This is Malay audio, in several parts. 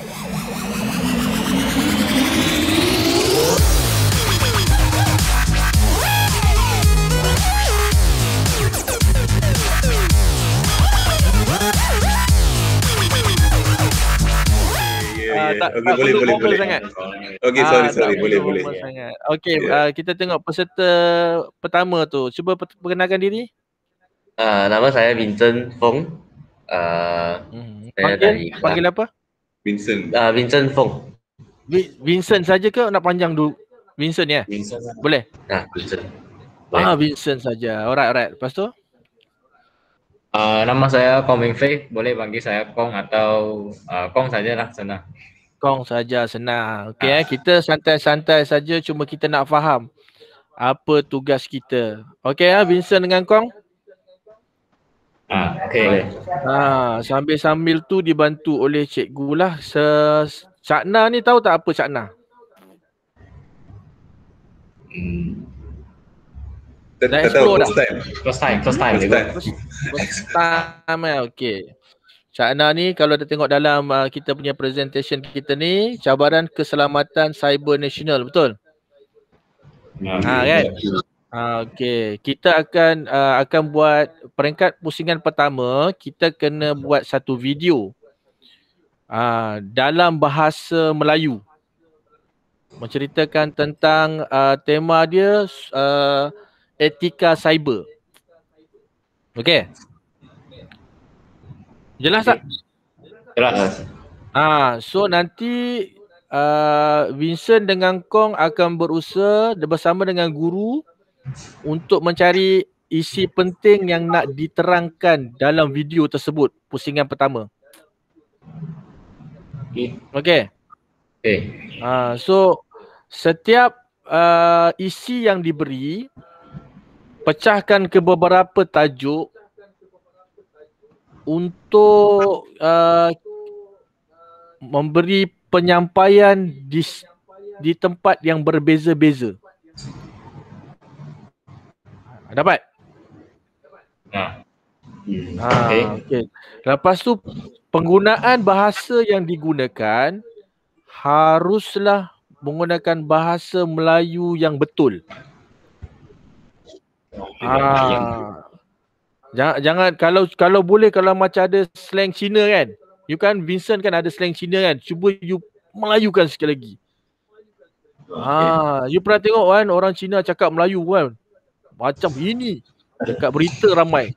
Okay, boleh. Sangat. Okay, sorry. Boleh. Okay, kita tengok peserta pertama tu. Cuba perkenalkan diri. Nama saya Vincent Fong. Panggil apa? Vincent. Vincent Fong. Vincent saja ke nak panjang dulu? Vincent ya? Vincent. Boleh? Vincent. Vincent saja. Alright. Lepas tu? Nama saya Kong Ming Fei. Boleh panggil saya Kong atau Kong sajalah, senang. Kong saja, senang. Okay, kita santai-santai saja, cuma kita nak faham apa tugas kita. Okay, Vincent dengan Kong? Okay. Sambil-sambil tu dibantu oleh cikgu lah. Cakna ni tahu tak apa Cakna? Dah explore dah? First time. Okay. Cakna ni kalau kita tengok dalam kita punya presentation kita ni, cabaran keselamatan cyber nasional, betul? Kan? Okey, kita akan buat peringkat pusingan pertama, kita kena buat satu video dalam bahasa Melayu. Menceritakan tentang tema dia etika cyber. Okey. Jelas tak? Jelas. So nanti Vincent dengan Kong akan berusaha bersama dengan guru untuk mencari isi penting yang nak diterangkan dalam video tersebut, pusingan pertama. Okey. So setiap isi yang diberi pecahkan ke beberapa tajuk untuk memberi penyampaian di tempat yang berbeza-beza. Dapat? Okay. Lepas tu penggunaan bahasa yang digunakan haruslah menggunakan bahasa Melayu yang betul. Jangan kalau boleh, kalau macam ada slang Cina kan. You kan Vincent kan ada slang Cina kan. Cuba you Melayukan sekali lagi. You pernah tengok kan orang Cina cakap Melayu kan. Macam ini. Dekat berita ramai.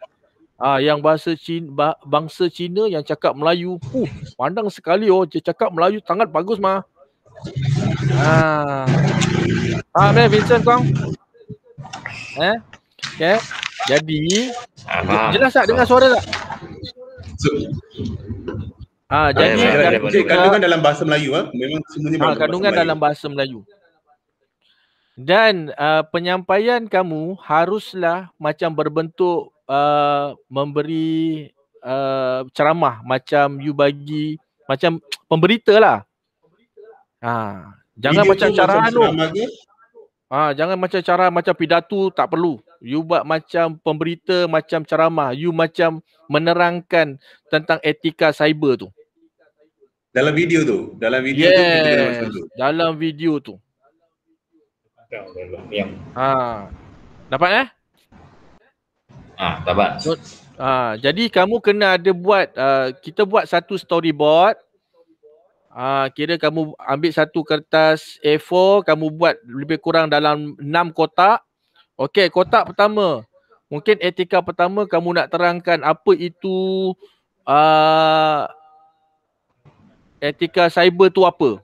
Yang bangsa Cina yang cakap Melayu. Pandang sekali dia cakap Melayu sangat bagus mah. Vincent Kong. Okay. Jadi jelas tak dengar suara tak? Jadi kandungan dalam bahasa Melayu memang semuanya kandungan dalam bahasa Melayu. Dan penyampaian kamu haruslah macam berbentuk memberi ceramah, macam you bagi macam pemberita lah. Jangan macam cara jangan macam cara macam pidato, tak perlu. You buat macam pemberita, macam ceramah. You macam menerangkan tentang etika cyber tu. Dalam video tu? Dalam video tu? Dalam video tu. Dapat dapat. Jadi kamu kena ada buat, kita buat satu storyboard. Kira kamu ambil satu kertas A4, kamu buat lebih kurang dalam 6 kotak. Okey, kotak pertama. Mungkin etika pertama kamu nak terangkan apa itu etika cyber tu apa.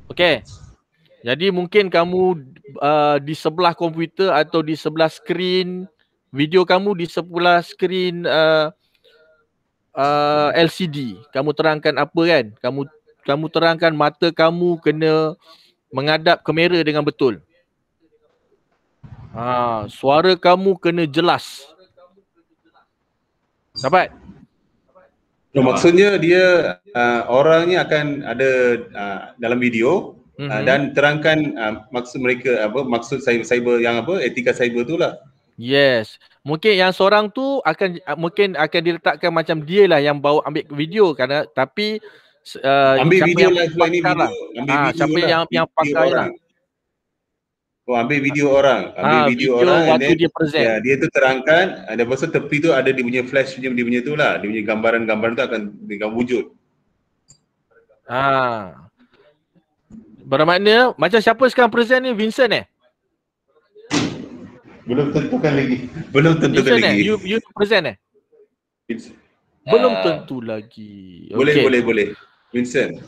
Okey. Jadi mungkin kamu di sebelah komputer atau di sebelah skrin video kamu, di sebelah skrin LCD. Kamu terangkan apa kan? Kamu terangkan mata kamu kena menghadap kamera dengan betul. Suara kamu kena jelas. Dapat? Maksudnya dia orangnya akan ada dalam video dan terangkan maksud mereka maksud cyber yang etika cyber tu lah. Yes. Mungkin yang seorang tu mungkin akan diletakkan macam dia lah yang bawa ambil video tapi ambil siapa video yang lah sebelum ni pakar video. lah. Ambil video Siapa lah. yang Video pakai lah. orang. Oh, ambil video orang. Ambil video orang and waktu then dia present. ya, dia tu terangkan, ada lepas tu tepi tu ada dia punya flash dia punya tu lah. Dia punya gambaran-gambaran tu akan dengan wujud. Bermakna macam siapa sekarang present ni, Vincent Belum tentukan lagi. Belum tentukan Vincent lagi. You present Belum tentu lagi. Boleh. Vincent.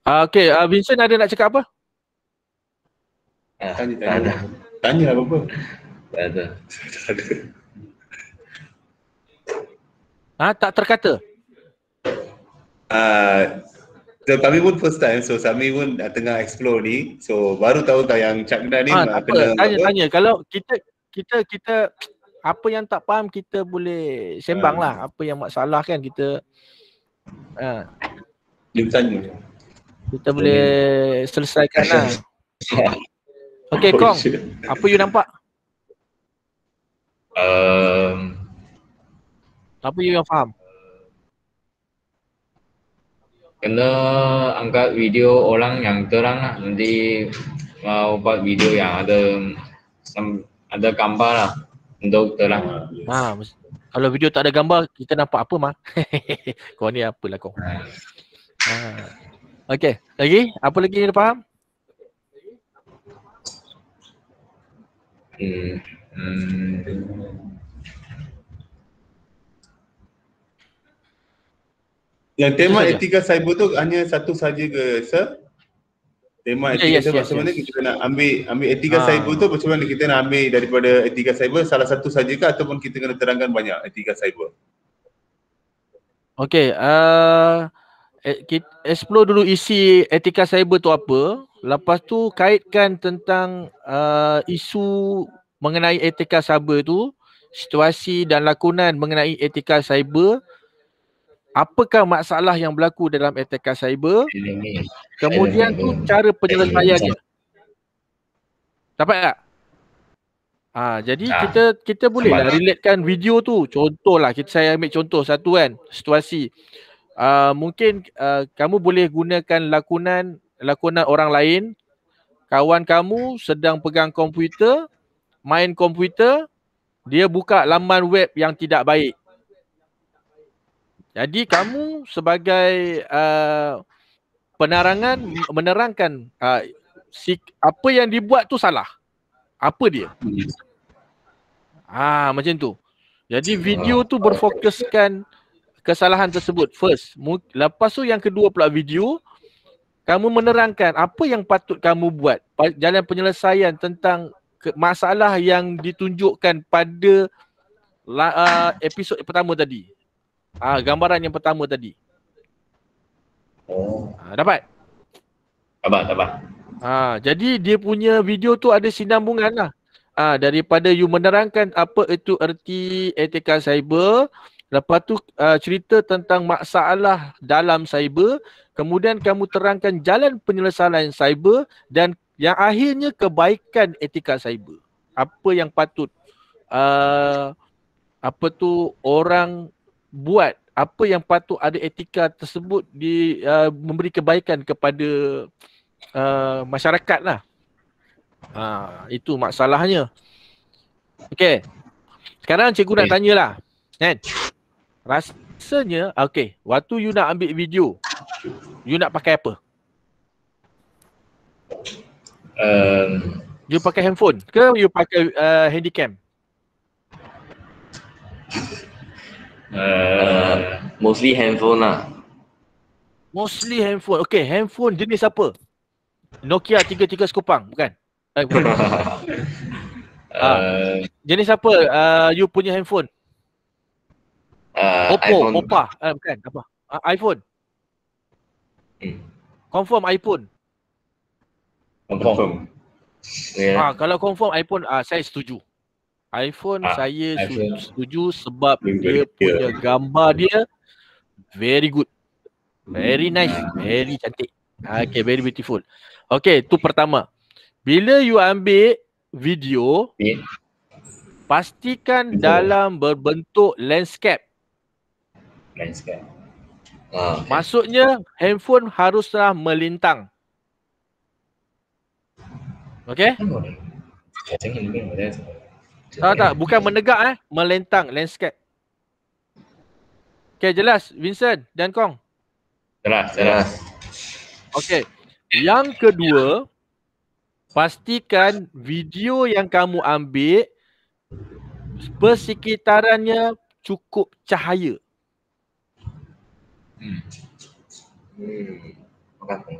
Okay, Vincent ada nak cakap apa? Tanya apa-apa. Tak ada. Tak terkata? So, kami pun first time, so kami pun tengah explore ni. So baru tahu yang Cakna ni tanya. Kalau kita apa yang tak faham kita boleh sembang lah. Apa yang masalah kan kita dia tanya. Kita boleh selesaikan lah. Okay, Kong. Apa you nampak? Apa you yang faham? Kena angkat video orang yang terang lah. Nanti mau buat video yang ada gambar lah untuk terang. Kalau video tak ada gambar, kita nampak apa mah? Kau ni apalah kau. Okay, lagi? Apa lagi yang faham? Yang tema etika cyber tu hanya satu saja ke, sir? Tema etika cyber macam mana kita nak ambil etika cyber tu, macam mana kita nak ambil daripada etika cyber salah satu saja ke ataupun kita kena terangkan banyak etika cyber? Okay, kita explore dulu isi etika cyber tu apa. Lepas tu kaitkan tentang isu mengenai etika cyber tu, situasi dan lakonan mengenai etika cyber. Apakah masalah yang berlaku dalam etika cyber? Kemudian tu cara penyelesaiannya. Dapat tak? Jadi kita boleh lah relatekan video tu. Contohlah, saya ambil contoh satu kan, situasi. Mungkin kamu boleh gunakan lakonan orang lain. Kawan kamu sedang pegang komputer, main komputer, dia buka laman web yang tidak baik. Jadi kamu sebagai menerangkan apa yang dibuat tu salah. Apa dia? Macam tu. Jadi video tu berfokuskan kesalahan tersebut first. Lepas tu yang kedua pula video, kamu menerangkan apa yang patut kamu buat. Jalan penyelesaian tentang masalah yang ditunjukkan pada episod pertama tadi. Gambaran yang pertama tadi. Dapat? Dapat. Jadi dia punya video tu ada sinambungan lah. Daripada you menerangkan apa itu erti etika cyber, lepas tu cerita tentang masalah dalam cyber, kemudian kamu terangkan jalan penyelesaian cyber dan yang akhirnya kebaikan etika cyber. Apa yang patut orang buat, apa yang patut ada etika tersebut memberi kebaikan kepada masyarakat lah. Itu masalahnya. Okay. Sekarang cikgu nak tanyalah. Kan? Rasanya, waktu you nak ambil video, you nak pakai apa? You pakai handphone ke you pakai handycam? Mostly handphone lah. Mostly handphone. Okay, handphone jenis apa? Nokia 33 Skopang, bukan? Bukan. Jenis apa you punya handphone? Oppo, iPhone. Oppa, bukan apa? iPhone. Confirm iPhone. Confirm. Yeah. Kalau confirm iPhone, saya setuju. iPhone saya setuju sebab dia punya gambar dia very good. Very nice, very cantik. Okay, very beautiful. Okay, tu pertama. Bila you ambil video, pastikan dalam berbentuk landscape. Maksudnya handphone haruslah melintang. Okey? Tak, bukan menegak melintang, landscape. Okey, jelas Vincent dan Kong? Jelas. Okey. Yang kedua, pastikan video yang kamu ambil persekitarannya cukup cahaya.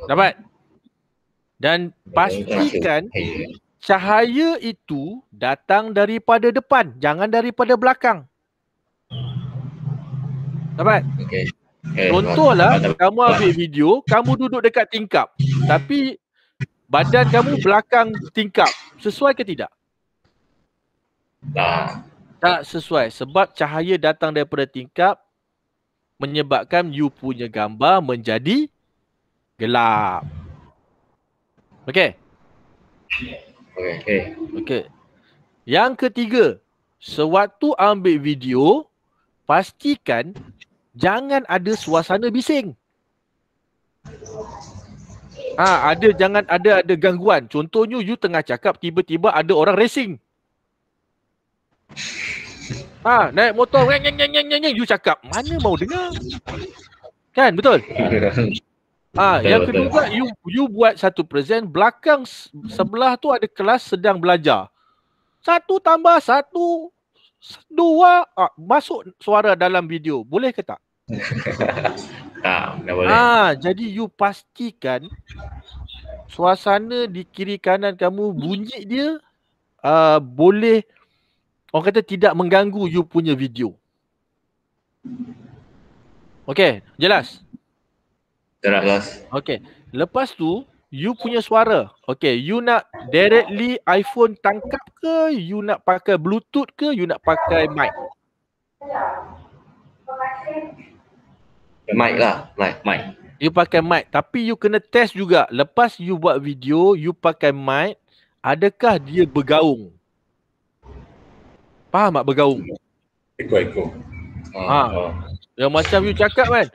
Dapat? Dan pastikan cahaya itu datang daripada depan, jangan daripada belakang. Dapat? Contohlah, kamu ambil video, kamu duduk dekat tingkap, tapi badan kamu belakang tingkap. Sesuai ke tidak? Tak sesuai. Sebab cahaya datang daripada tingkap menyebabkan you punya gambar menjadi gelap. Okey? Okey. Yang ketiga, sewaktu ambil video, pastikan jangan ada suasana bising. Jangan ada gangguan. Contohnya you tengah cakap, tiba-tiba ada orang racing. Naik motor, you cakap, mana mau dengar? Kan, betul? Yang kedua, you buat satu present, belakang sebelah tu ada kelas sedang belajar. 1 tambah 1, 2, masuk suara dalam video. Boleh ke tak? Tak boleh. Jadi you pastikan suasana di kiri kanan kamu, bunyi dia boleh, orang kata tidak mengganggu you punya video. Okey, jelas? Jelas. Okey, lepas tu you punya suara. Okey, you nak directly iPhone tangkap ke, you nak pakai Bluetooth ke, you nak pakai mic? Mic lah, mic. You pakai mic, tapi you kena test juga. Lepas you buat video, you pakai mic, adakah dia bergaung? Faham tak bergaung? Eko. Yang macam you cakap kan,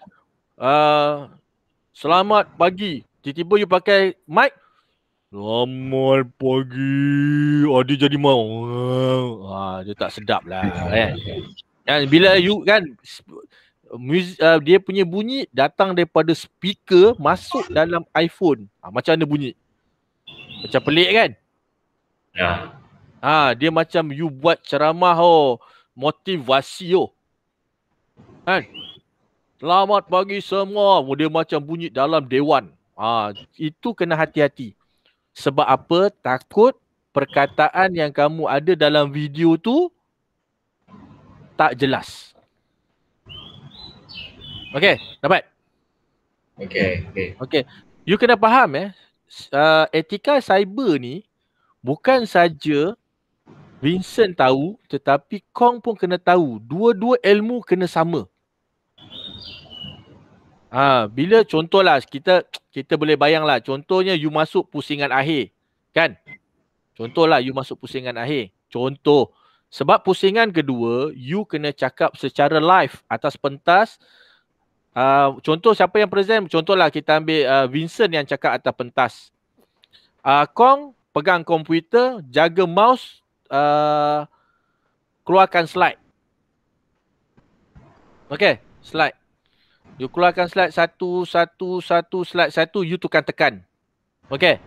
selamat pagi. Tiba-tiba you pakai mic, selamat pagi. Dia jadi mau. Dia tak sedap lah kan. Dan bila you kan, dia punya bunyi datang daripada speaker masuk dalam iPhone. Macam mana bunyi? Macam pelik kan? Ya. Dia macam you buat ceramah motivasi kan? Selamat pagi semua. Dia macam bunyi dalam dewan. Itu kena hati-hati. Sebab apa? Takut perkataan yang kamu ada dalam video tu tak jelas. Okey, dapat? Okey. You kena faham etika cyber ni bukan saja Vincent tahu, tetapi Kong pun kena tahu. Dua-dua ilmu kena sama. Bila contohlah kita boleh bayanglah, contohnya you masuk pusingan akhir, kan? Contohlah you masuk pusingan akhir. Contoh, sebab pusingan kedua you kena cakap secara live atas pentas. Contoh siapa yang present, contohlah kita ambil Vincent yang cakap atas pentas. Kong pegang komputer, jaga mouse, keluarkan slide. Okey, slide. You keluarkan slide satu, slide satu, you tukar tekan. Okey.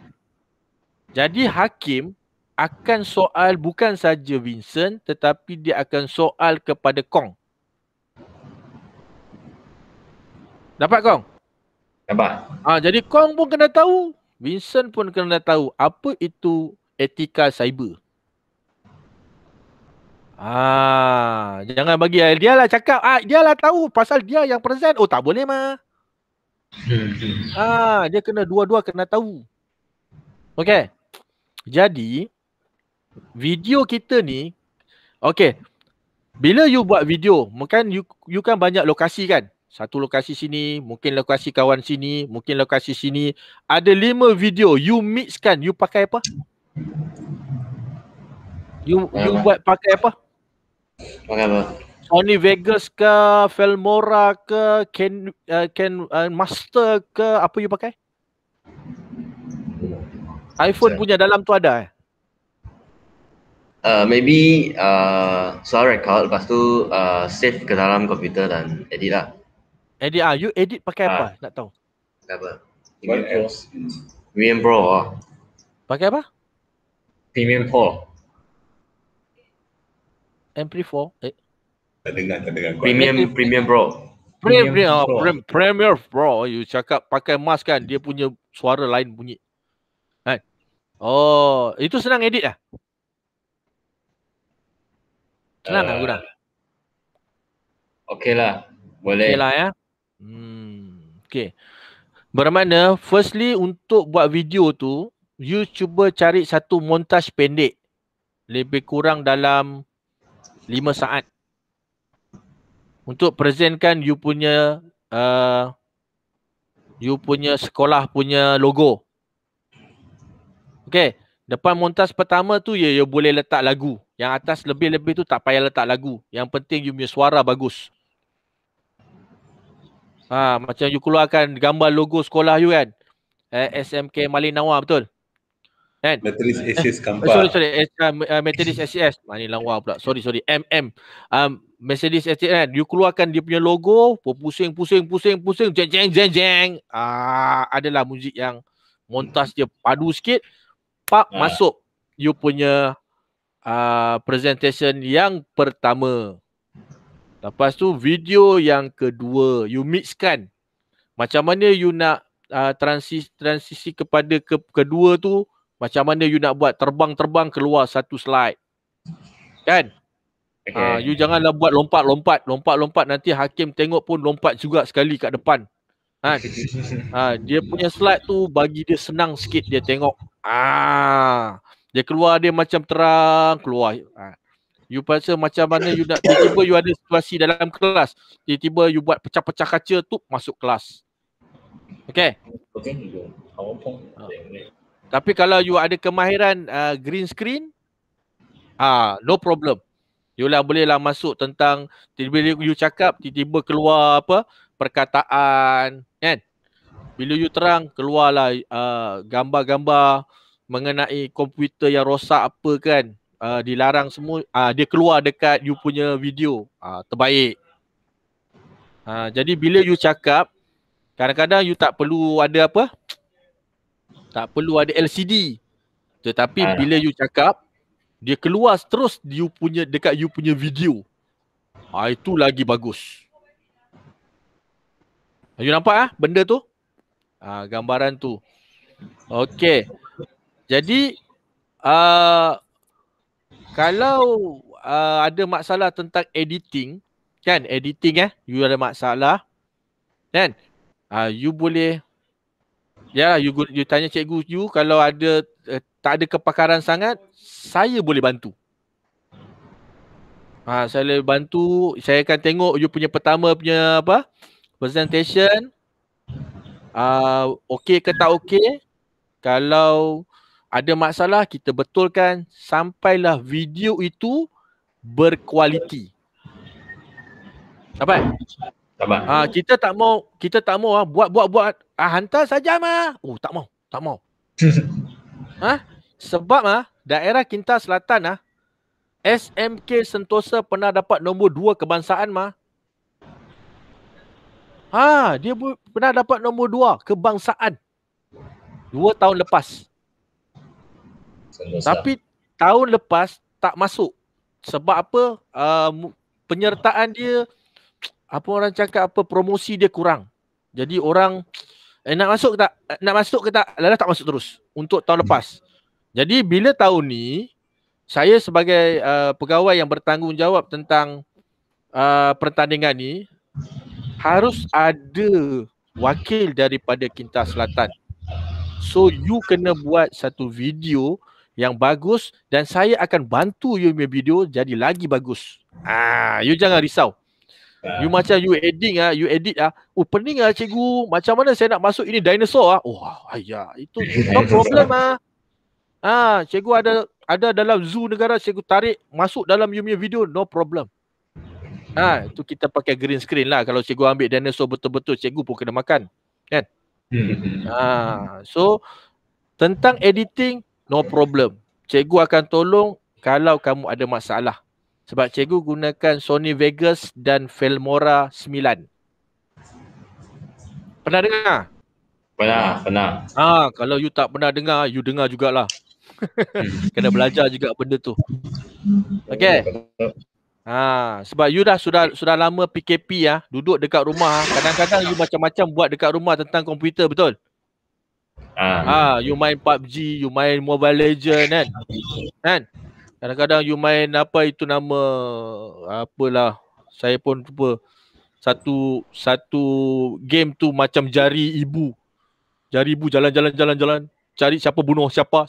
Jadi hakim akan soal bukan saja Vincent, tetapi dia akan soal kepada Kong. Dapat Kong? Dapat. Jadi Kong pun kena tahu, Vincent pun kena tahu apa itu etika cyber. Jangan bagi dia lah cakap, dia lah tahu pasal dia yang present. Tak boleh mah. Dia kena dua-dua kena tahu. Okey. Jadi video kita ni, okey. Bila you buat video, mungkin you kan banyak lokasi kan? Satu lokasi sini, mungkin lokasi kawan sini, mungkin lokasi sini. Ada 5 video, you mix kan, you pakai apa? You buat pakai apa? Pakai apa? Sony Vegas ke, Filmora ke, Ken Master ke, apa you pakai? iPhone punya dalam tu ada Maybe soal record, lepas tu save ke dalam komputer dan edit lah. Edit you edit pakai apa? Nak tahu. Apa? What else? Premiere Pro. Pakai apa? Premiere Pro. MP4. Tak dengar. Premiere Pro. Premiere Pro. You cakap pakai mask kan, dia punya suara lain bunyi. Kan? Oh, itu senang edit lah. Senang tak guna? Okey lah. Boleh. Okey lah ya. Okay. Bermakna firstly untuk buat video tu, you cuba cari satu montaj pendek. Lebih kurang dalam 5 saat. Untuk presentkan you punya sekolah punya logo. Okay. Depan montaj pertama tu you boleh letak lagu. Yang atas lebih-lebih tu tak payah letak lagu. Yang penting you punya suara bagus. Macam you keluarkan gambar logo sekolah you kan. SMK Malin Nawar, betul? Kan? Methodist SCS Kampar. Sorry. Methodist SCS. Malin Nawar pula. Sorry. MM. Methodist SCS kan. You keluarkan dia punya logo. Pusing. Jeng. Adalah muzik yang montas dia padu sikit. Masuk you punya presentation yang pertama. Lepas tu video yang kedua, you mixkan. Macam mana you nak transisi kepada kedua tu, macam mana you nak buat terbang keluar satu slide. Kan? Okay. You janganlah buat lompat nanti hakim tengok pun lompat juga sekali kat depan. Dia punya slide tu bagi dia senang sikit dia tengok. Dia keluar dia macam terang keluar. You rasa macam mana you nak, tiba-tiba you ada situasi dalam kelas, tiba-tiba you buat pecah-pecah kaca tu masuk kelas. Okay. Tapi kalau you ada kemahiran green screen, no problem. You lah bolehlah masuk tentang tiba-tiba you cakap, tiba-tiba keluar apa perkataan kan. Bila you terang keluarlah gambar-gambar mengenai komputer yang rosak apa kan. Dilarang semua, dia keluar dekat you punya video. Terbaik. Jadi bila you cakap, kadang-kadang you tak perlu ada apa? Tak perlu ada LCD. Tetapi bila you cakap, dia keluar terus you punya dekat you punya video. Itu lagi bagus. You nampak benda tu? Gambaran tu. Okey. Jadi kalau ada masalah tentang editing, kan, you ada masalah, kan, you boleh, you tanya cikgu you, kalau ada tak ada kepakaran sangat, saya boleh bantu. Saya boleh bantu, saya akan tengok you punya pertama punya apa, presentation, okey ke tak okey. Kalau ada masalah, kita betulkan sampailah video itu berkualiti. Dapat? Kita tak mau buat hantar saja mah. Tak mau. Sebab daerah Kinta Selatan SMK Sentosa pernah dapat nombor 2 kebangsaan mah. Dia pernah dapat nombor 2 kebangsaan 2 tahun lepas. Tapi tahun lepas tak masuk. Sebab apa? Penyertaan dia, apa orang cakap, apa, promosi dia kurang. Jadi orang nak masuk ke tak? Lala tak masuk terus untuk tahun lepas. Jadi bila tahun ni, saya sebagai pegawai yang bertanggungjawab tentang pertandingan ni, harus ada wakil daripada Kinta Selatan. So you kena buat satu video yang bagus dan saya akan bantu you punya video jadi lagi bagus. You jangan risau. You macam you edit pening cikgu, macam mana saya nak masuk ini dinosaur itu no problem cikgu ada dalam zoo negara, cikgu tarik masuk dalam you punya video, no problem. Itu kita pakai green screen lah. Kalau cikgu ambil dinosaur betul-betul, cikgu pun kena makan. Kan? So tentang editing, no problem. Cikgu akan tolong kalau kamu ada masalah. Sebab cikgu gunakan Sony Vegas dan Filmora 9. Pernah dengar? Pernah. Kalau you tak pernah dengar, you dengar jugalah. Kena belajar juga benda tu. Okay. Sebab you sudah lama PKP duduk dekat rumah. Kadang-kadang you macam-macam buat dekat rumah tentang komputer, betul? You main PUBG, you main Mobile Legend kan? Kadang-kadang you main apa itu nama, apalah, saya pun lupa. Satu game tu macam jari ibu jalan-jalan cari siapa bunuh siapa.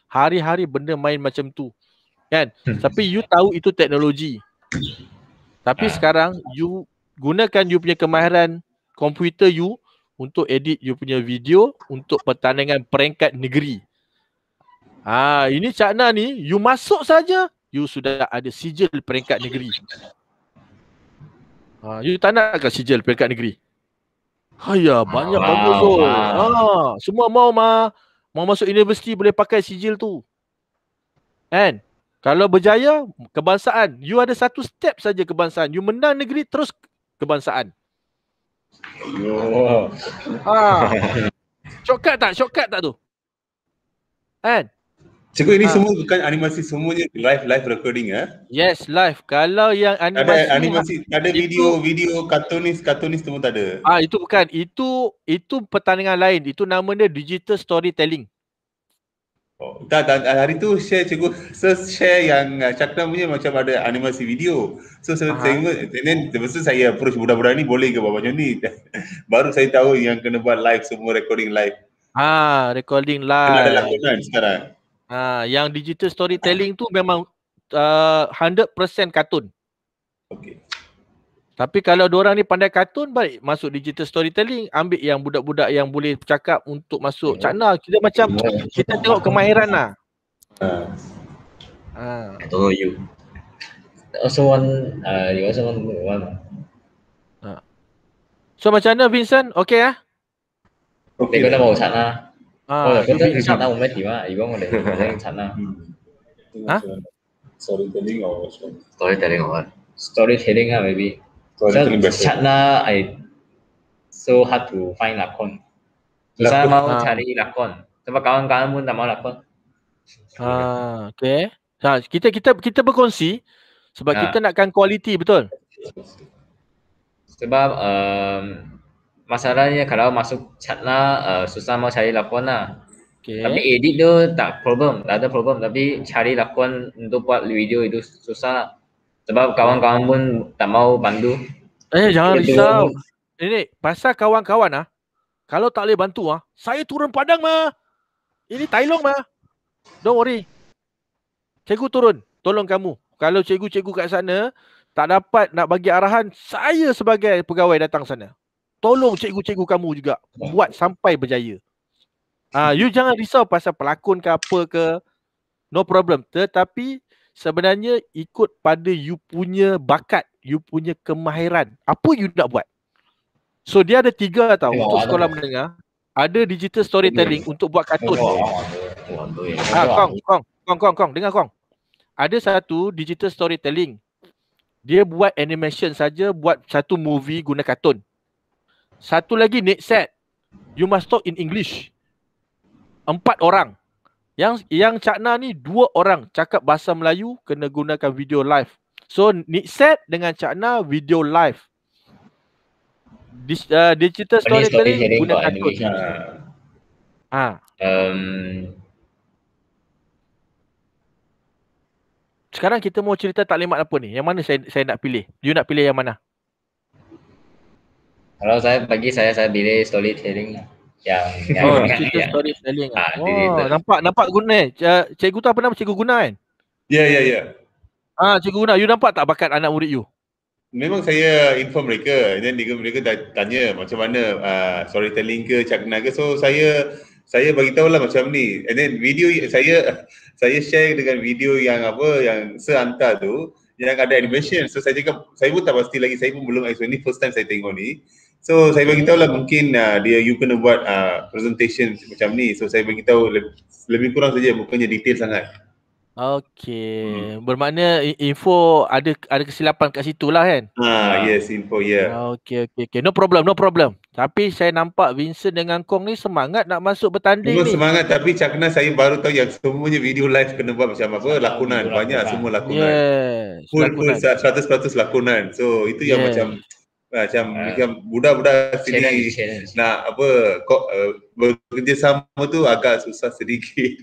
Hari-hari benda main macam tu. Kan? Tapi you tahu itu teknologi. Tapi sekarang you gunakan you punya kemahiran komputer you untuk edit you punya video untuk pertandingan peringkat negeri. Ini Cakna ni, you masuk saja, you sudah ada sijil peringkat negeri. You tak nak ke sijil peringkat negeri? Banyak bagus tu. Semua mau masuk universiti boleh pakai sijil tu. Kan? Kalau berjaya, kebangsaan. You ada satu step saja kebangsaan. You menang negeri, terus kebangsaan. Shortcut tak tu? Kan? Cikgu, ini semua bukan animasi, semuanya live recording Yes, live. Kalau yang animasi, ada animasi, ada video kartunis semua tak ada. Itu bukan. Itu pertandingan lain. Itu nama dia digital storytelling. Tak, hari tu cikgu share yang Cakna punya macam ada animasi video. So saya tengok, then lepas tu saya approach budak-budak ni, boleh ke buat macam ni? Baru saya tahu yang kena buat live, semua recording live. Recording live. Kena ada lakonan sekarang. Yang digital storytelling tu memang 100% kartun. Okay. Tapi kalau diorang ni pandai kartun, baik masuk digital storytelling, ambil yang budak-budak yang boleh bercakap untuk masuk Cakna. Kita macam kita tengok kemahiran lah. I don't know you. Also one. You also want one. So macam mana Vincent? Okay Okay. 你覺得冇柒啦？我就覺得要柒啦冇咩點啊？如果我哋唔整柒啦。Storytelling or what? Storytelling maybe. Chat lah, so hard to find lakon. Susah mau cari lakon. Sebab kawan-kawan pun tak mau lakon. Okay. Kita berkongsi sebab kita nakkan kualiti, betul? Sebab masalahnya kalau masuk chat lah susah mau cari lakon lah. Okay. Tapi edit tu tak ada problem. Tapi cari lakon untuk buat video itu susah lah. Sebab kawan-kawan pun tak mau bantu. Jangan risau. Ini pasal kawan-kawan kalau tak boleh bantu saya turun padang Ini Tailong Don't worry. Cikgu turun, tolong kamu. Kalau cikgu-cikgu kat sana tak dapat nak bagi arahan, saya sebagai pegawai datang sana. Tolong cikgu-cikgu kamu juga buat sampai berjaya. You jangan risau pasal pelakon ke apa ke. No problem. Tetapi sebenarnya ikut pada you punya bakat, you punya kemahiran. Apa you nak buat? So dia ada 3 tau untuk sekolah menengah. Ada digital storytelling untuk buat kartun. Kong, dengar Kong. Ada satu digital storytelling. Dia buat animation saja, buat satu movie guna kartun. Satu lagi net set. You must talk in English. 4 orang. Yang Cakna ni 2 orang cakap bahasa Melayu, kena gunakan video live. So Nitset dengan Cakna video live. Digital storytelling guna kartun. Sekarang kita mau cerita taklimat apa ni? Yang mana saya nak pilih? You nak pilih yang mana? Kalau saya pilih storytelling. Yang storytelling. Nampak guna. Cikgu tu apa nama? Cikgu Guna kan? Ya. Cikgu Guna, you nampak tak bakat anak murid you? Memang saya inform mereka. Dan mereka tanya macam mana storytelling ke, Cakna ke. So saya bagi tahu lah macam ni. And then video saya share dengan video yang sehantar tu. yang ada animation. So saya cakap, saya pun tak pasti lagi, saya pun belum explain ni, first time saya tengok ni. So saya bagi tahu lah mungkin you kena buat presentation macam ni. So saya bagi tahu lebih kurang saja, bukannya detail sangat. Okey, bermakna info ada kesilapan kat situ lah kan? Yes, info Okey. No problem. Tapi saya nampak Vincent dengan Kong ni semangat nak masuk bertanding semua ni. Semangat, tapi cakna saya baru tahu yang semuanya video live kena buat macam apa, lakonan. Banyak semua lakonan. Yes, Full 100% lakonan. So itu yang macam budak-budak sini nak bekerja sama tu agak susah sedikit.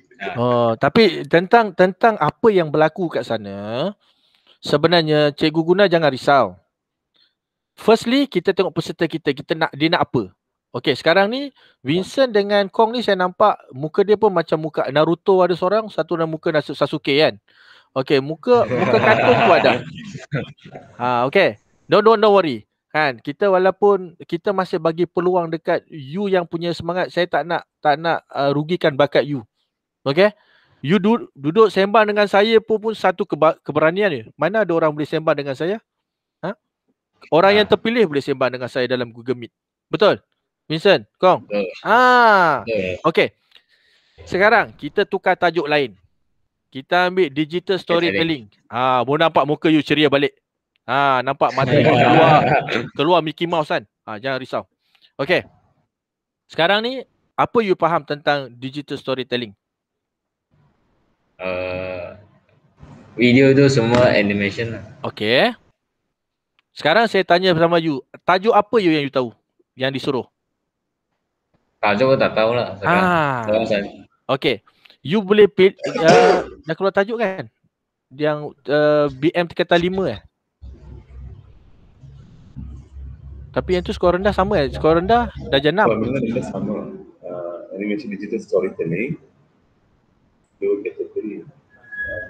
Tapi tentang apa yang berlaku kat sana, sebenarnya Cikgu Guna jangan risau. Firstly, kita tengok peserta dia nak apa. Okey, sekarang ni Vincent dengan Kong ni saya nampak muka dia pun macam muka Naruto, ada seorang, satu nama muka Sasuke kan. Okey, muka kartun tu ada. Okey. Don't worry. Kan, kita walaupun kita masih bagi peluang dekat you yang punya semangat, saya tak nak rugikan bakat you. Okey? You duduk sembang dengan saya pun satu keberanian ni. Mana ada orang boleh sembang dengan saya? Orang yang terpilih boleh sembang dengan saya dalam Google Meet. Betul? Vincent, Kong? Okey. Sekarang kita tukar tajuk lain. Kita ambil digital storytelling. Boleh nampak muka you ceria balik. Nampak mata you keluar Mickey Mouse kan? Jangan risau. Okey. Sekarang ni apa you faham tentang digital storytelling? Video tu semua animation lah. Okey. Sekarang saya tanya sama you, tajuk apa you yang you tahu? Yang disuruh? Tajuk tak tahulah. Okey. You boleh dah keluar tajuk kan? Yang BM tingkatan 5 Tapi yang tu skor rendah sama Skor rendah darjah 6. Rendah sama. Animation digital storytelling. Dua kategori.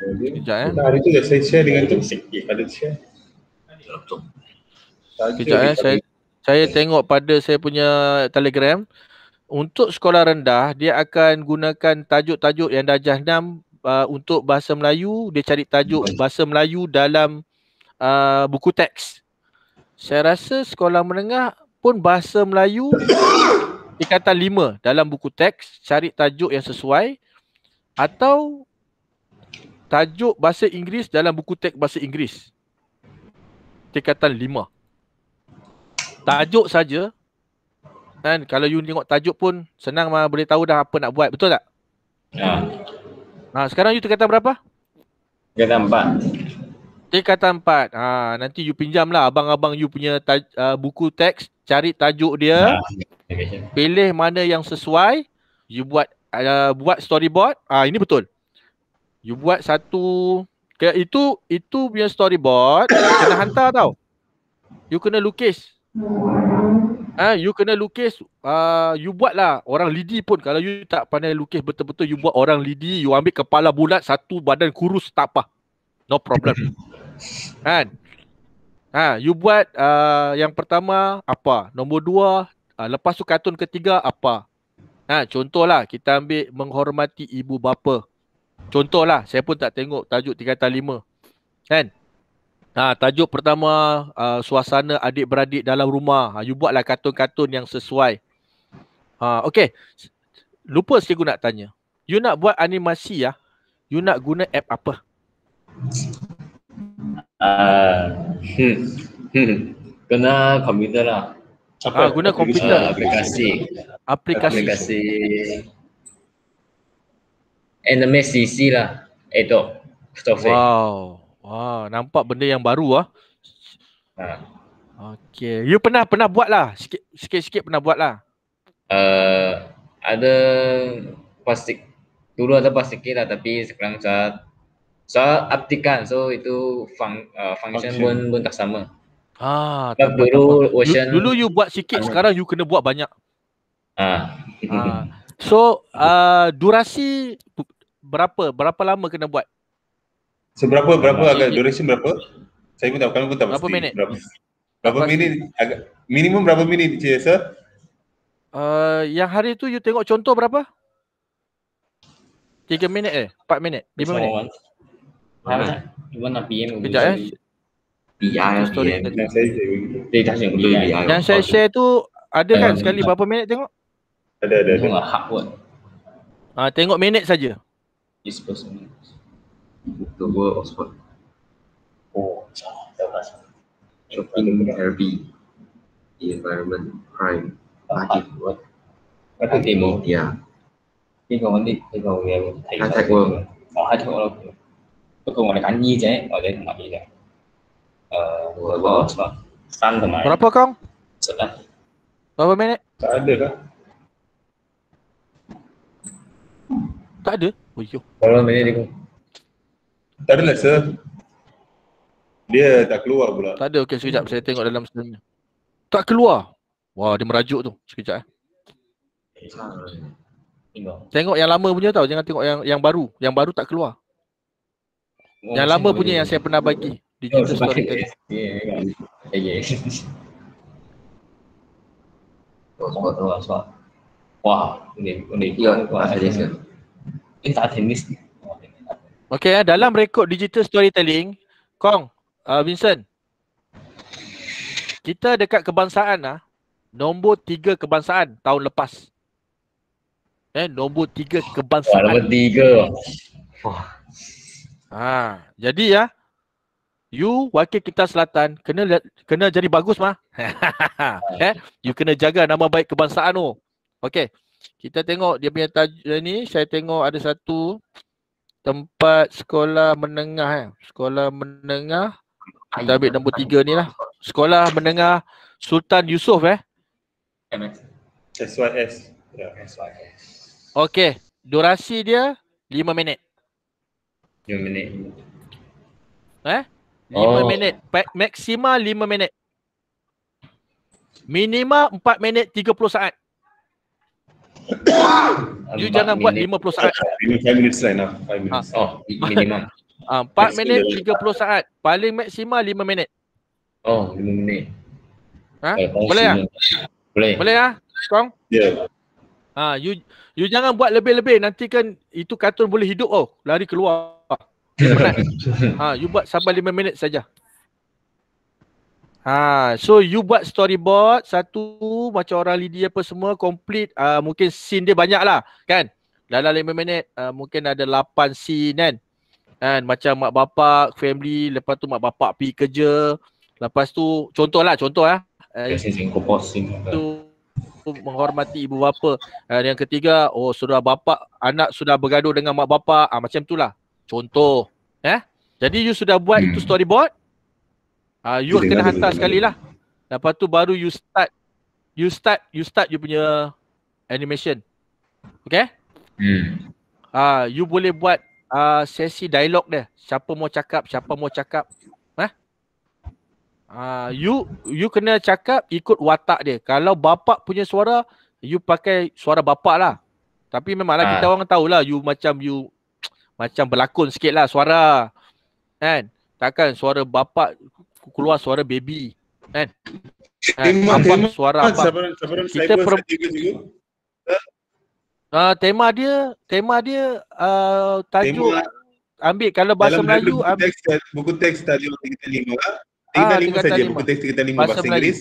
Sekejap Hari tu dah saya share dengan tu. Ada share. Sekejap saya tengok pada saya punya Telegram. Untuk sekolah rendah, dia akan gunakan tajuk-tajuk yang darjah 6 untuk bahasa Melayu. Dia cari tajuk bahasa Melayu dalam buku teks. Saya rasa sekolah menengah pun bahasa Melayu tingkatan 5 dalam buku teks, cari tajuk yang sesuai, atau tajuk bahasa Inggeris dalam buku teks bahasa Inggeris tingkatan 5. Tajuk saja. Kan, kalau you tengok tajuk pun senang boleh tahu dah apa nak buat, betul tak? Sekarang you tingkatan berapa? Tingkatan 4. Tingkatan 4. Nanti you pinjam lah abang-abang you punya buku teks, cari tajuk dia, pilih mana yang sesuai, you buat storyboard. Ini betul. You buat satu itu punya storyboard kena hantar tau. You kena lukis. You kena lukis, you buat lah orang lidi pun. Kalau you tak pandai lukis betul-betul, you buat orang lidi, you ambil kepala bulat, satu badan kurus, tak apa. No problem. Kan? You buat yang pertama apa? Nombor 2, lepas tu kartun ketiga apa? Contohlah kita ambil menghormati ibu bapa. Contohlah, saya pun tak tengok tajuk tingkatan 5. Kan? Tajuk pertama suasana adik-beradik dalam rumah. You buatlah kartun-kartun yang sesuai. Okey. Lupa cikgu nak tanya. You nak buat animasi you nak guna app apa? Kena komputer lah. Guna komputer. Aplikasi Anime CC lah. Itu software. Wow, nampak benda yang baru Okey, you pernah buat lah. Sikit-sikit pernah buat lah. Ada plastik. Dulu ada plastik lah, tapi sekarang saya aptikan, so itu function pun tak sama. Dulu you buat sikit, sekarang you kena buat banyak. So durasi berapa lama kena buat? Seberapa agak duration berapa? Saya pun tak pasti. Berapa minit? Berapa minit? Minimum berapa minit je, sir? Yang hari tu you tengok contoh berapa? 3 minit 4 minit? 5 minit? Cuma nak PM Kejap ya. BI Story PM. Yang saya share begitu. Dia dah yang beli. Yang saya share tu ada kan sekali berapa minit tengok? Ada. Itu lah hak buat. Tengok minit saja. This person. The world of sport. Oh, salah. Shopping, therapy, the environment, crime, market. Các cái demo Yeah. cái con đi cái con nghe thầy Hashtag world. hai chỗ đâu cái con là cảnh như thế ở đây là gì vậy sun teman Berapa kong? sudah Berapa minit? Tak ada kah? Tak ada. Oh yo. berapa menit itu Tak ada lah sir. Dia tak keluar pula. Tak ada. Okey, sekejap saya tengok dalam sebenarnya. Tak keluar. Wah, dia merajuk tu. Sekejap tengok Tengok yang lama punya tau. Jangan tengok yang baru. Yang baru tak keluar. Yang lama punya yang saya pernah bagi. Digital story tadi. Wah, ini Yeah, bahasa Malaysia. tak tenis. Okey, dalam rekod digital storytelling, Kong, Vincent, kita dekat kebangsaan nombor 3 kebangsaan tahun lepas. Nombor 3 Wah, kebangsaan. nombor 3. Jadi ya, you wakil kita Selatan kena jadi bagus mah. You kena jaga nama baik kebangsaan tu. Okey. Kita tengok dia punya ni, saya tengok ada satu tempat sekolah menengah Sekolah menengah. Kita ambil nombor 3 ni lah. Sekolah menengah Sultan Yusof SYS. Ya. Okey, durasi dia 5 minit. 5 minit. 5 minit. Maksimal 5 minit. Minimal 4 minit 30 saat. You jangan buat 50 saat. 5 minutes lah enough. 5 minutes. Oh, minimum. 4 minit 30 saat. Paling maksimal 5 minit. Oh, 5 minit. Boleh tak? Boleh. Boleh tak, Kong? Ya. You jangan buat lebih-lebih. Nanti kan itu kartun boleh hidup. Oh, lari keluar. Dia penat. You buat sampai 5 minit saja. So you buat storyboard satu macam orang lidi apa semua complete. Mungkin scene dia banyak lah kan. Dalam 5 minit mungkin ada 8 scene kan. Macam mak bapak, family, lepas tu mak bapak pergi kerja. Lepas tu contoh itu menghormati ibu bapa. Yang ketiga, saudara bapa, anak sudah bergaduh dengan mak bapak. Macam itulah. Contoh. Jadi you sudah buat itu storyboard. You kena hantar sekali lah. Lepas tu baru you start you punya animation. Okay? You boleh buat sesi dialog dia. Siapa mau cakap. You kena cakap ikut watak dia. Kalau bapak punya suara, you pakai suara bapak lah. Tapi memanglah kita orang tahulah you macam berlakon sikit lah suara. Kan? Takkan suara bapak keluar suara baby. Kan? Abang suara abang. Kita tema dia tajuk ambil kalau bahasa Melayu buku teks tajuk 335 lah. 335 saja buku teks 335 bahasa Inggeris.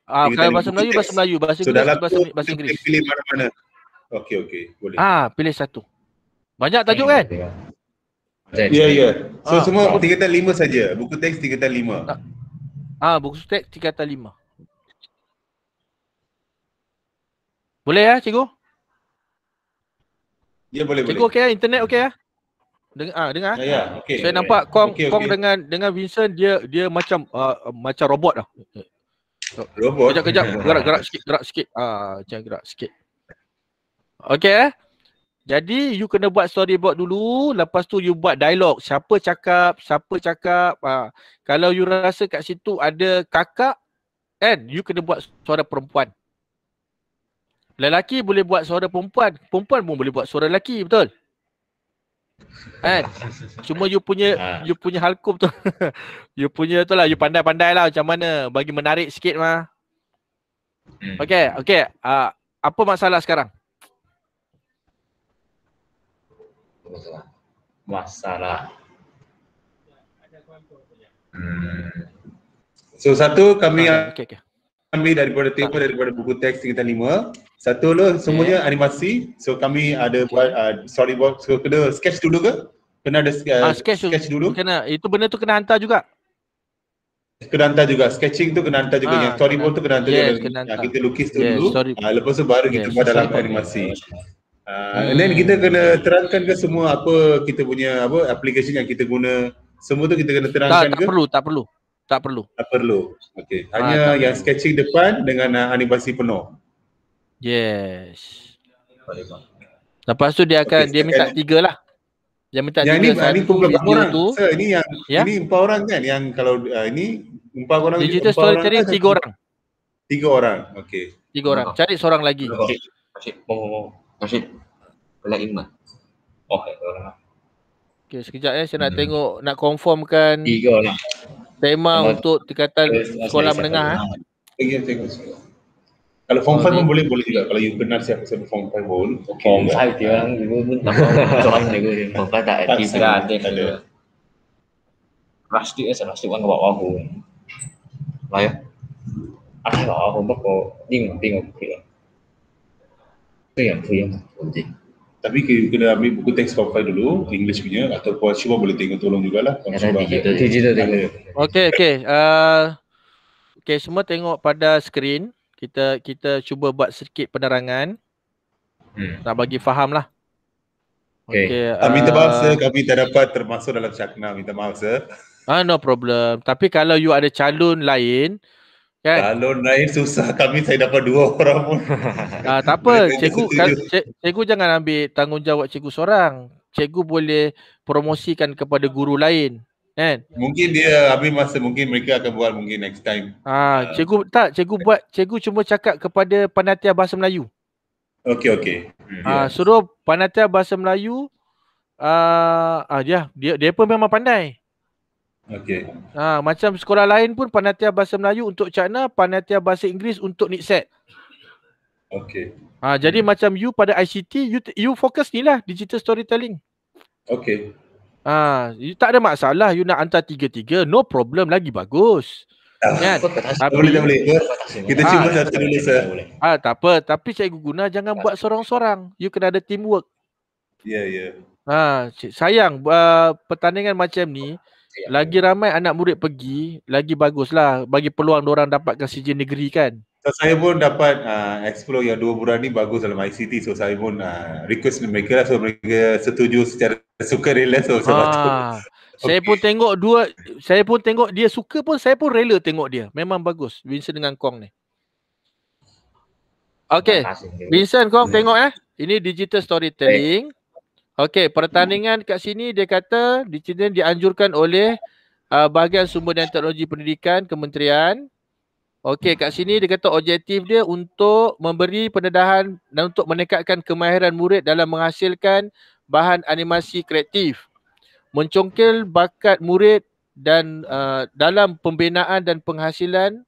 Kalau bahasa Melayu bahasa Melayu, bahasa Inggeris bahasa Inggeris. Pilih mana-mana. Okey, boleh. Pilih satu. Banyak tajuk kan? Ya. So semua 335 saja. Buku teks 335. Buku teks 335. Boleh ya, cikgu? Ya, boleh. Cikgu okey ya? Internet okey ya? Dengar. Ya, okey. Saya nampak Kong dengan Vincent dia macam robot lah. Robot. Kejap gerak sikit. Macam gerak sikit. Okey ya? Jadi you kena buat storyboard dulu, lepas tu you buat dialog. Siapa cakap. Kalau you rasa kat situ ada kakak, kan, you kena buat suara perempuan. Lelaki boleh buat suara perempuan pun boleh buat suara lelaki, betul? Kan? Cuma you punya halkum tu. You punya tu lah, you pandai-pandai lah macam mana bagi menarik sikit mah. Okey. Apa masalah sekarang? Masalah. So satu kami okay. ambil daripada buku teks tingkatan 5. Satu lo semuanya animasi. So kami ada buat storyboard. So kena sketch dulu ke? Kena ada sketch dulu. Kena, itu benda tu kena hantar juga. Kena hantar juga. Sketching tu kena hantar juga. Yang storyboard tu kena hantar juga. Kita lukis tu dulu. Lepas tu baru kita buat dalam animasi. And then kita kena terangkan ke semua apa kita punya application yang kita guna. Semua tu kita kena terangkan ke? Tak perlu. Okey. Hanya yang sketching depan dengan animasi penuh. Yes. Lepas tu dia akan dia minta 3 lah. Dia minta 3 ini kumpulan orang tu. Sir, ini yang ini 4 orang kan yang kalau ini 4 orang digital storytelling 3 orang. 3 orang. Okey. 3 orang. Cari seorang lagi. Rashid. Pelak Iman. Okey, orang. Okey, sekejap saya nak tengok, nak confirmkan 3 orang. Tema untuk tingkatan sekolah menengah. Tengok. Kalau form 5 pun boleh juga. Kalau you kenal siapa-siapa form 5 pun. Form 5 dia orang pun tak mahu join dia. Form 5 tak aktif lah. Rashid kan bawa aku. Baik. Aku bawa aku bakal tengok dia. Tu yang penting. Tapi kena ambil buku teks form 5 dulu, English punya, atau cuma boleh tengok tolong jugalah. Digital tengok. Okey, semua tengok pada skrin. Kita cuba buat sedikit penerangan. Nak bagi faham lah. Okay. Minta maaf sir, kami tak dapat termasuk dalam Syakna. Minta maaf sir. No problem. Tapi kalau you ada calon lain, kan? Calon lain susah. Saya dapat 2 orang pun. Tak apa. Cikgu jangan ambil tanggungjawab cikgu seorang. Cikgu boleh promosikan kepada guru lain. Kan? Mungkin dia ambil masa, mungkin mereka akan buat mungkin next time. Cikgu cuma cakap kepada panitia bahasa Melayu. Okey. Suruh panitia bahasa Melayu dia pun memang pandai. Okey. Macam sekolah lain pun panitia bahasa Melayu untuk Cakna, panitia bahasa Inggeris untuk NITSET. Okey. Jadi macam you pada ICT, you fokus ni lah digital storytelling. Okey. You tak ada masalah you nak hantar 3-3, no problem, lagi bagus. Kan? Boleh. Kita cuba satu dulu sir. Tak apa, tapi cikgu guna jangan buat sorang-sorang. You kena ada teamwork. Ya. Sayang pertandingan macam ni, lagi ramai anak murid pergi, lagi baguslah, bagi peluang diorang dapatkan CJ negeri kan. So, saya pun dapat explore yang 2 bulan ni bagus dalam ICT. So saya pun request mereka lah. So mereka setuju secara sukarela. So saya pun tengok dia suka pun, saya pun rela tengok dia. Memang bagus Vincent dengan Kong ni. Okey, Vincent, Kong tengok ini digital storytelling. Okey, pertandingan kat sini dia kata dianjurkan oleh bahagian sumber dan teknologi pendidikan Kementerian. Okey, kat sini dia kata objektif dia untuk memberi pendedahan dan untuk meningkatkan kemahiran murid dalam menghasilkan bahan animasi kreatif, mencongkel bakat murid dan dalam pembinaan dan penghasilan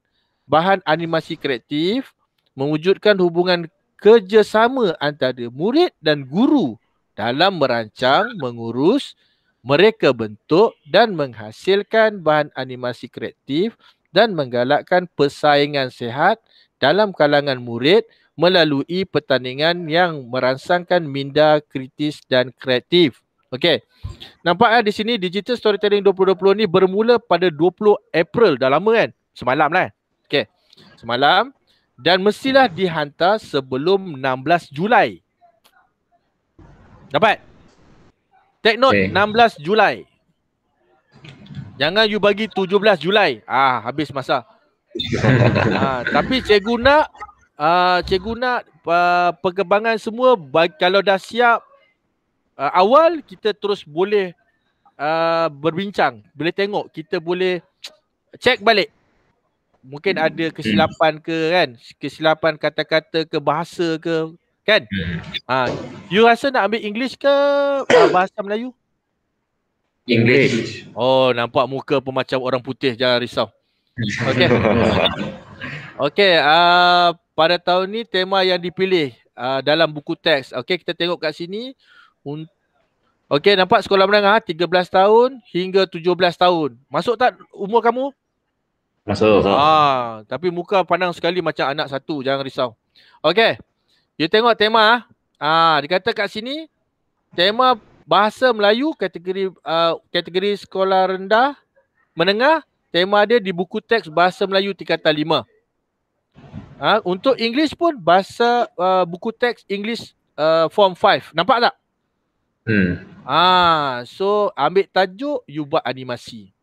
bahan animasi kreatif, mewujudkan hubungan kerjasama antara murid dan guru dalam merancang, mengurus, mereka bentuk dan menghasilkan bahan animasi kreatif dan menggalakkan persaingan sihat dalam kalangan murid melalui pertandingan yang merangsangkan minda kritis dan kreatif. Okey. Nampak di sini Digital Storytelling 2020 ni bermula pada 20 April. Dah lama kan? Semalam lah. Okey. Semalam. Dan mestilah dihantar sebelum 16 Julai. Dapat? Take note, 16 Julai. Jangan you bagi 17 Julai. Habis masa. Tapi cikgu nak perkembangan semua kalau dah siap awal, kita terus boleh berbincang. Boleh tengok, kita boleh check balik. Mungkin ada kesilapan ke kan? Kesilapan kata-kata ke, bahasa ke kan? You rasa nak ambil English ke bahasa Melayu? English. Oh, nampak muka pun macam orang putih, jangan risau. Okey. Okey, pada tahun ni tema yang dipilih dalam buku teks. Okey, kita tengok kat sini. Okey, nampak sekolah menengah 13 tahun hingga 17 tahun. Masuk tak umur kamu? Masuk. Tapi muka pandang sekali macam anak satu, jangan risau. Okey. You tengok tema. Dia kata kat sini tema bahasa Melayu kategori sekolah rendah menengah, tema dia di buku teks bahasa Melayu tingkatan 5. Untuk English pun bahasa buku teks English form 5. Nampak tak? So ambil tajuk, you buat animasi.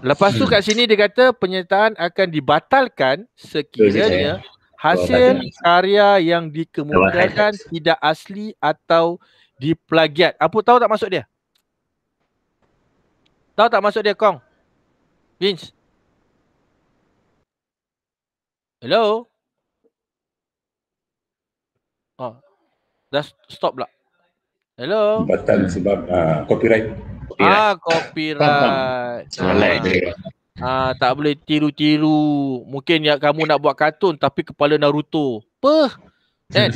Lepas tu kat sini dia kata penyertaan akan dibatalkan sekiranya hasil karya yang dikemukakan tidak asli atau diplagiat. Apa tahu tak maksud dia? Tahu tak maksud dia, Kong? Vince? Hello? Dah stop pula. Hello? Batal sebab copyright. Copyright. Tak boleh tiru-tiru. Mungkin kamu nak buat kartun tapi kepala Naruto. Kan?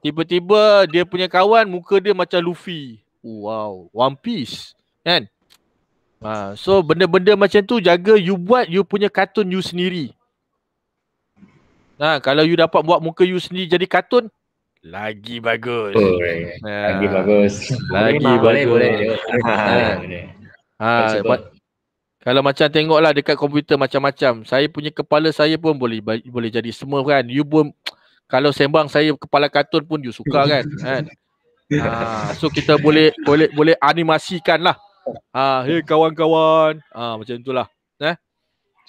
Tiba-tiba dia punya kawan muka dia macam Luffy. Wow, One Piece. Kan? So benda-benda macam tu jaga you buat you punya kartun you sendiri. Kalau you dapat buat muka you sendiri jadi kartun, lagi bagus. Lagi bagus. Boleh. Kalau macam tengoklah dekat komputer macam-macam. Saya punya kepala saya pun boleh jadi semua kan. You pun kalau sembang saya kepala kartun pun you suka kan. So kita boleh animasikan lah. Hey kawan-kawan. Macam itulah.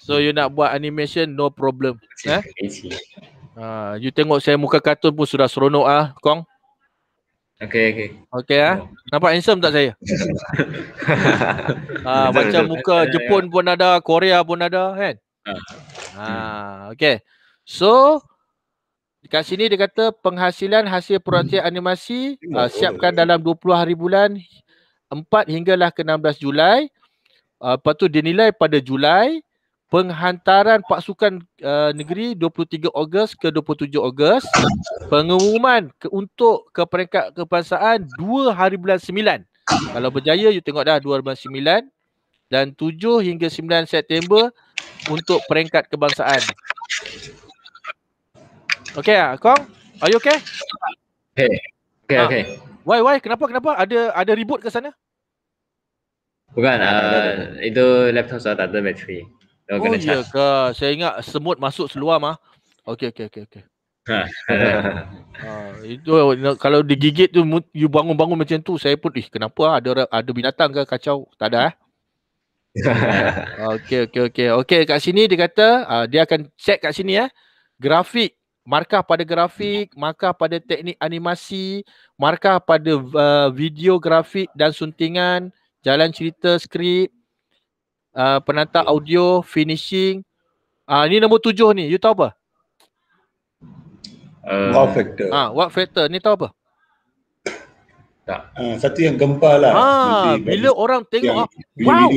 So you nak buat animation no problem. You tengok saya muka kartun pun sudah seronok Kong. Okay. Nampak handsome tak saya? Macam muka Jepun pun ada, Korea pun ada kan? Okay. So kat sini dia kata penghasilan hasil projek animasi siapkan dalam 20 hari bulan 4 hinggalah ke 16 Julai. Lepas tu dinilai pada Julai. Penghantaran pasukan negeri 23 Ogos ke 27 Ogos. Pengumuman untuk ke peringkat kebangsaan 2 hari bulan 9. Kalau berjaya you tengok dah 2 hari bulan 9. Dan 7 hingga 9 September untuk peringkat kebangsaan. Okay Kong? Are you okay? Okay. Why? Kenapa? Ada ribut ke sana? Bukan, itu laptop saya tak ada bateri. Ya ke? Saya ingat semut masuk seluar mah. Okay. Itu kalau digigit tu you bangun-bangun macam tu, saya pun kenapa ada binatang ke kacau? Tak ada Okay, kat sini dia kata dia akan check kat sini grafik, markah pada grafik, markah pada teknik animasi, markah pada video grafik dan suntingan, jalan cerita, skrip, penata audio, finishing. Ni nombor 7 ni. You tahu apa? Wow factor. Wow factor. Ni tahu apa? Tak. Satu yang gempar lah. Bila orang tengok wow.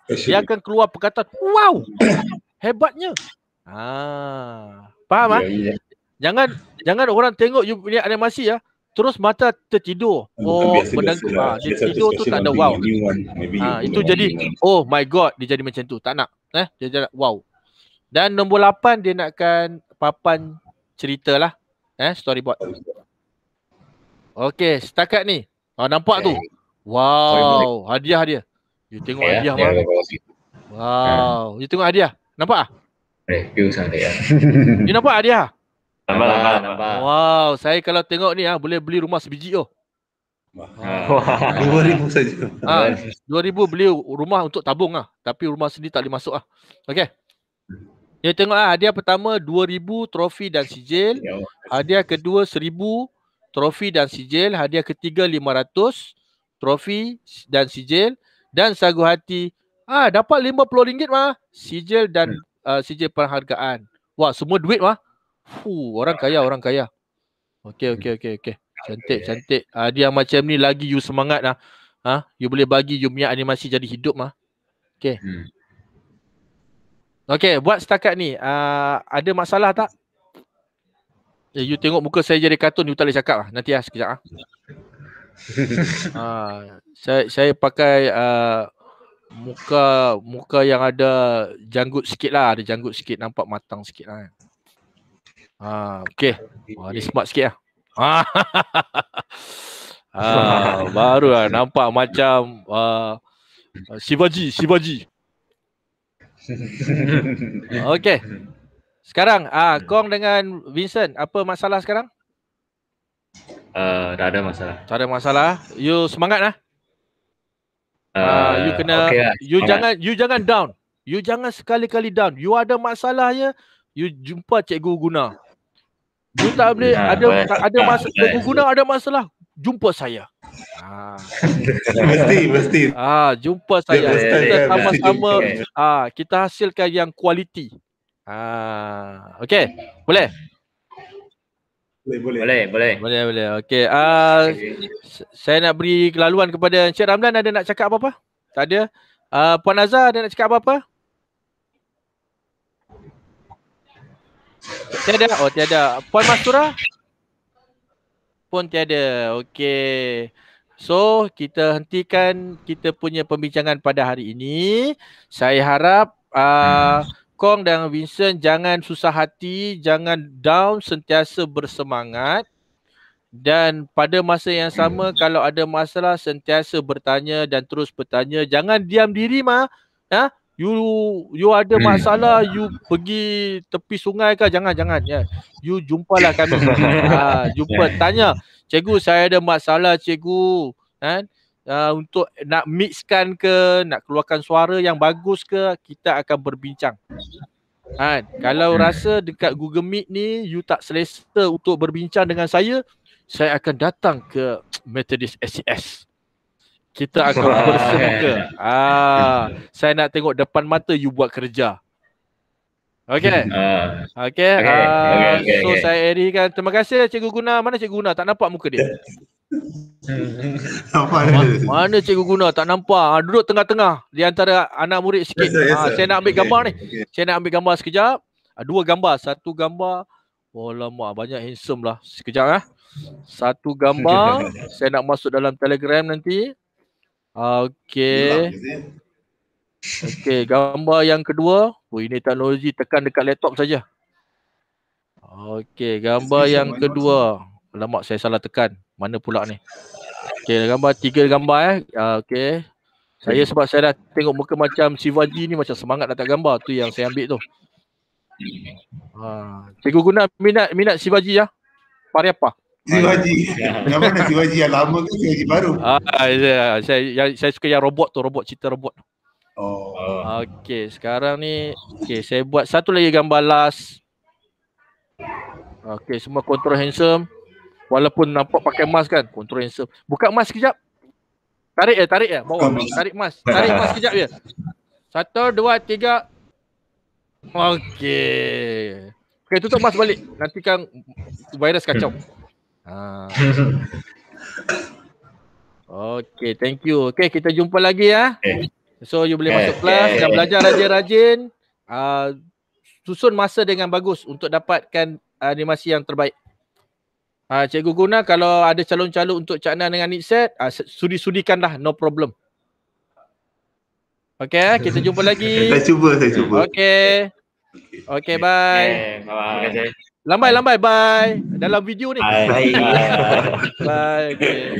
Dia akan keluar perkataan wow. Hebatnya. Faham ya. Jangan orang tengok you punya animasi terus mata tertidur. Dia tidur tu tak ada wow. Itu jadi oh my god, dia jadi macam tu. Tak nak. Dia jadi wow. Dan nombor 8 dia nakkan papan cerita lah. Storyboard. Okey, setakat ni. Nampak tu. Wow, hadiah dia. You tengok hadiah mah. Wow, you tengok hadiah. Nampak View sangat You nampak hadiah? Nampak. Wow, saya kalau tengok ni boleh beli rumah sebiji 2,000 saja. 2,000 beli rumah untuk tabung tapi rumah sendiri tak boleh masuk Okey. Dia tengok hadiah pertama 2,000 trofi dan sijil. Hadiah kedua 1,000 trofi dan sijil. Hadiah ketiga 500 trofi dan sijil. Dan sagu hati dapat RM50 sijil dan sijil penghargaan. Wah, semua duit orang kaya. Okey. Cantik. Hadiah macam ni lagi you semangat you boleh bagi you punya animasi jadi hidup Okey. Okey, buat setakat ni ada masalah tak? You tengok muka saya jadi kartun, you tak boleh cakap nanti sekejap Saya pakai muka yang ada janggut sikit lah, ada janggut sikit, nampak matang sikit lah. Okey. Dia smart sikit lah. Baru lah nampak macam Shivaji. Okey. Sekarang Kong dengan Vincent, apa masalah sekarang? Tak ada masalah. Tak ada masalah. You semangat lah. You kena okay lah, you jangan down. You jangan sekali-kali down. You ada masalah ya, you jumpa Cikgu Guna. You tak boleh ada masalah. Cikgu Guna ada masalah, jumpa saya. Mesti. Jumpa saya. Kita sama-sama kita hasilkan yang kualiti. Okey. Boleh? Boleh. Okey. Saya nak beri kelaluan kepada Encik Ramlan, ada nak cakap apa-apa? Tak ada. Puan Azhar ada nak cakap apa-apa? Tiada. Oh, tiada. Puan Mastura? Pun tiada. Okey. So, kita hentikan kita punya pembincangan pada hari ini. Saya harap Kong dan Vincent jangan susah hati, jangan down, sentiasa bersemangat. Dan pada masa yang sama, kalau ada masalah sentiasa bertanya dan terus bertanya. Jangan diam diri You ada masalah, you pergi tepi sungai ke, jangan ya. You jumpalah kami. Jumpa, tanya, cikgu saya ada masalah cikgu, kan? Untuk nak mixkan ke, nak keluarkan suara yang bagus ke, kita akan berbincang. Kalau rasa dekat Google Meet ni you tak selesa untuk berbincang dengan saya akan datang ke Methodist SCS. Kita akan bersemuka. Saya nak tengok depan mata you buat kerja. Okay. So saya erikan. Terima kasih Cikgu Guna. Mana Cikgu Guna? Tak nampak muka dia. Mana Cikgu Guna? Tak nampak. Duduk tengah-tengah di antara anak murid sikit. Saya nak ambil gambar ni. Saya nak ambil gambar sekejap. Dua gambar. Satu gambar. Oh lama, banyak handsome lah. Sekejap Satu gambar. Saya nak masuk dalam Telegram nanti. Okey, gambar yang kedua. Ini teknologi, tekan dekat laptop saja. Okey, gambar yang kedua. Alamak, saya salah tekan. Mana pula ni? Okey, tiga gambar Okey. Sebab saya dah tengok muka macam Shivaji ni, macam semangat datang gambar. Tu yang saya ambil tu. Cikgu Guna minat Shivaji ya? Pariapa? Shivaji. Yang mana Shivaji yang lama ke Shivaji baru? Saya suka yang robot tu, cerita robot. Okey, sekarang ni saya buat satu lagi gambar last. Okey, semua control handsome. Walaupun nampak pakai mask kan, control handsome. Buka mask sekejap. Tarik ya bawah. Tarik mask sekejap je. 1 2 3. Okey, tutup mask balik. Nanti kan virus kacau. Okay, thank you. Okay, kita jumpa lagi ya. So you boleh masuk kelas dan belajar rajin-rajin. Susun masa dengan bagus untuk dapatkan animasi yang terbaik. Cikgu Guna, kalau ada calon-calon untuk Cak Nan dengan Nitset, sudi-sudikanlah, no problem. Okay, kita jumpa lagi. Saya cuba. Okay, bye. Bye. Lambai, bye. Dalam video ni. Bye. Okay.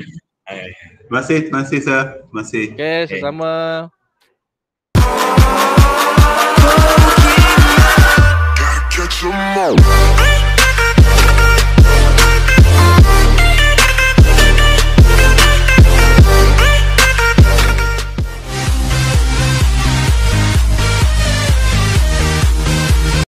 Terima kasih, sir. Terima kasih. Okay, sama-sama. Catch 'em all.